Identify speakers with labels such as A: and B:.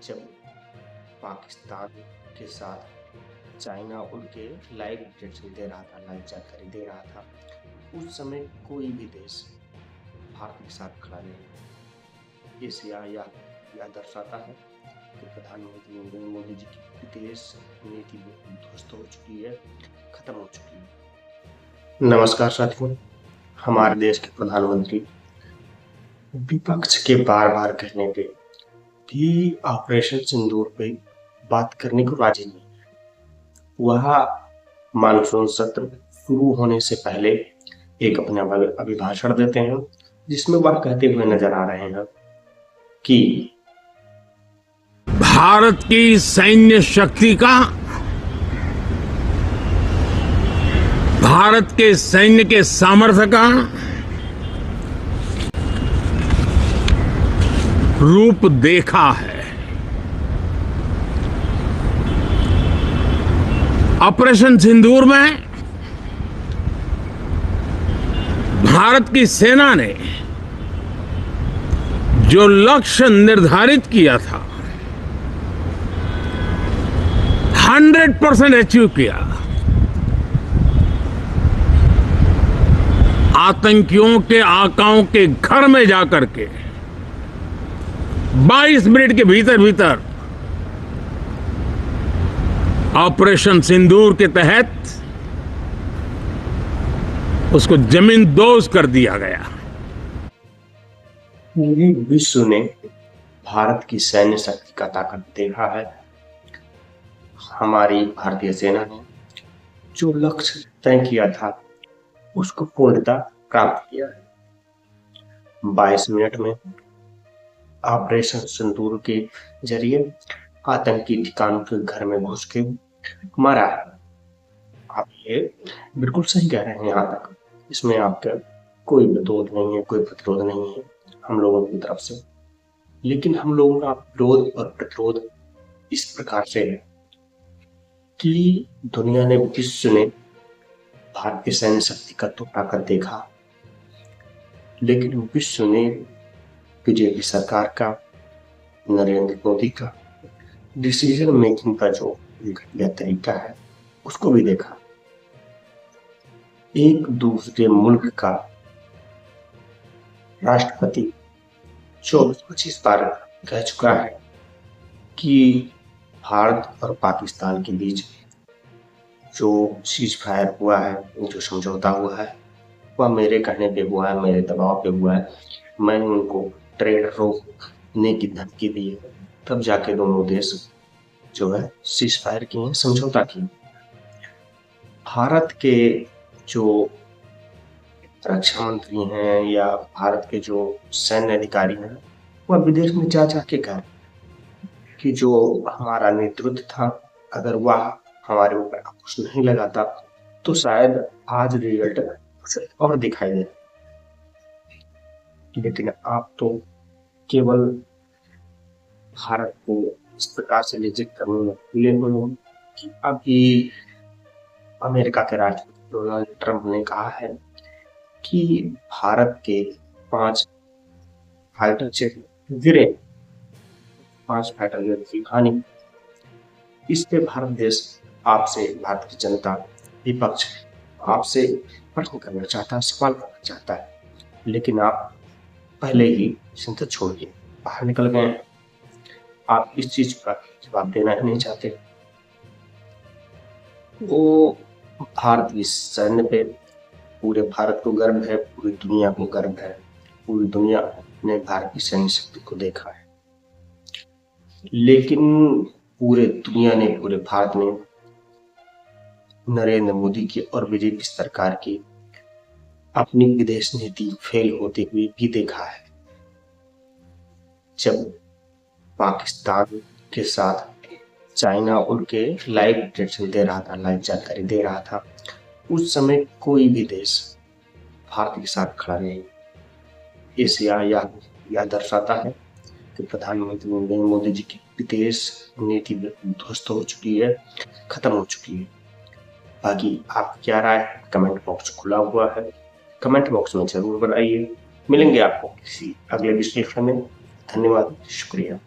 A: जब पाकिस्तान के साथ चाइना उनके लाइव अपडेट्स दे रहा था, लाइव जानकारी दे रहा था, उस समय कोई भी देश भारत के साथ खड़ा नहीं। इस यह दर्शाता है कि प्रधानमंत्री नरेंद्र मोदी जी की विदेश नीति ध्वस्त हो चुकी है, खत्म हो चुकी है। नमस्कार साथियों, हमारे देश के प्रधानमंत्री विपक्ष के बार बार कहने पे भी ऑपरेशन सिंदूर पे बात करने को राजी नहीं है। वह मानसून सत्र शुरू होने से पहले एक अपना अभिभाषण देते हैं जिसमें वह कहते हुए नजर आ रहे हैं कि
B: भारत की सैन्य शक्ति का, भारत के सैन्य के सामर्थ्य का रूप देखा है। ऑपरेशन सिंदूर में भारत की सेना ने जो लक्ष्य निर्धारित किया था 100% अचीव किया। आतंकियों के आकाओं के घर में जाकर के 22 मिनट के भीतर ऑपरेशन सिंदूर के तहत उसको जमींदोज कर दिया गया।
A: पूरे विश्व ने भारत की सैन्य शक्ति का ताकत देखा है। हमारी भारतीय सेना ने जो लक्ष्य तय किया था उसको पूर्णतः प्राप्त किया है। 22 मिनट में ऑपरेशन सिंदूर के जरिए आतंकी ठिकानों के घर में घुस के मारा है। आप ये बिल्कुल सही कह रहे हैं। यहाँ तक इसमें आपका कोई विरोध नहीं है, कोई प्रतिरोध नहीं है हम लोगों की तरफ से। लेकिन हम लोगों का विरोध और प्रतिरोध इस प्रकार से है कि दुनिया ने, विश्व ने भारतीय सैन्य शक्ति का तो ताकत देखा, लेकिन विश्व ने बीजेपी सरकार का, नरेंद्र मोदी का डिसीजन मेकिंग का जो घटिया तरीका है उसको भी देखा। एक दूसरे मुल्क का राष्ट्रपति 24-25 बार कह चुका है कि भारत और पाकिस्तान के बीच जो सीज फायर हुआ है, जो समझौता हुआ है, वह मेरे कहने पे हुआ है, मेरे दबाव पे हुआ है। मैंने उनको ट्रेड रोकने की धमकी दी है, तब जाके दोनों देश जो है सीज फायर किए, समझौता किए। भारत के जो रक्षा मंत्री हैं या भारत के जो सैन्य अधिकारी हैं वह विदेश में जा के कह कि जो हमारा नेतृत्व था, अगर वह हमारे ऊपर अंकुश नहीं लगाता तो शायद आज रिजल्ट और दिखाई दे। लेकिन आप तो केवल भारत को इस प्रकार से रिजेक्ट करने में खुले हुए हो कि अभी अमेरिका के राष्ट्रपति डोनाल्ड ट्रंप ने कहा है कि भारत के 5 फाइटर जेट गिरे, 5 फाइटर जेट की हानि। इस पे भारत देश आपसे, भारत की जनता, विपक्ष आपसे प्रश्न करना चाहता है, सवाल करना चाहता है, लेकिन आप पहले ही चिंता छोड़िए, बाहर निकल गए हैं। आप इस चीज का जवाब देना ही नहीं चाहते। वो भारत की सैन्य पे पूरे भारत को गर्व है, पूरी दुनिया को गर्व है। पूरी दुनिया ने भारत की सैन्य शक्ति को देखा है, लेकिन पूरे दुनिया ने, पूरे भारत ने नरेंद्र मोदी की और बीजेपी सरकार की अपनी विदेश नीति फेल होते हुए भी देखा है। जब पाकिस्तान के साथ चाइना उनके लाइव अपडेट्स दे रहा था, लाइव जानकारी दे रहा था, उस समय कोई भी देश भारत के साथ खड़ा नहीं। इस यह दर्शाता है कि प्रधानमंत्री नरेंद्र मोदी जी की विदेश नीति ध्वस्त हो चुकी है, खत्म हो चुकी है। बाकी आप क्या राय है, कमेंट बॉक्स खुला हुआ है, कमेंट बॉक्स में जरूर बताइए। मिलेंगे आपको किसी अगले विश्लेषण में। धन्यवाद, शुक्रिया।